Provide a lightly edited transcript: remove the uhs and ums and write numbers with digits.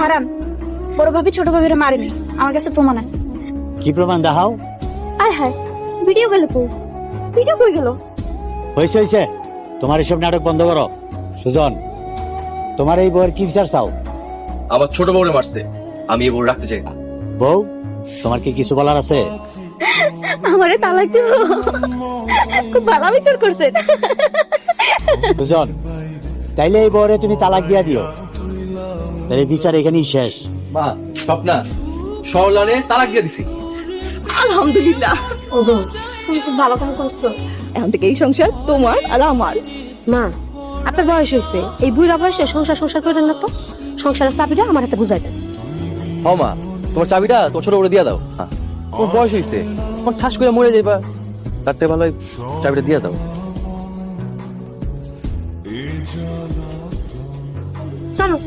হারান, বড় ভাবি ছোট ভাবিরা মারেনি, আমার কাছে প্রমাণ আছে। কি প্রমাণ দেখাও? আয় হায়, ভিডিও গেল কো? ভিডিও কই গেল? হয়েছে হয়েছে, তোমার এসব নাটক বন্ধ করো। সুজন, তোমার এই বউয়ের কি বিচার চাও? আমার ছোট বউরে মারছে, আমি এই বউ রাখতে চাই না। বউ, তোমার কি কিছু বলার আছে? আমারে তালাক দিব? খুব ভালো বিচার করছেন। সুজন, তাইলে এই বউরে তুমি তালাক দিয়া দিও, তাহলে বিচার এখানেই শেষ। মা, স্বপ্না সরলারে তালাক দিয়ে দিছি। আলহামদুলিল্লাহ। ওগো, তুমি খুব ভালো কাম করছো। এখন থেকে এই সংসার তোমার আর আমার। মা, আপনার বয়স হয়েছে, এই বুড়া বয়সে সংসার সংসার করেন না তো। সংসারের চাবিটা আমার হাতে বুঝাই দেন। হ মা, তোমার চাবিটা তোমার ছোট বউরে দিয়ে দাও। তোমার বয়স হয়েছে, তোমার ঠাস করে মরে যাইবা, তার থেকে ভালো চাবিটা দিয়ে দাও। চলো।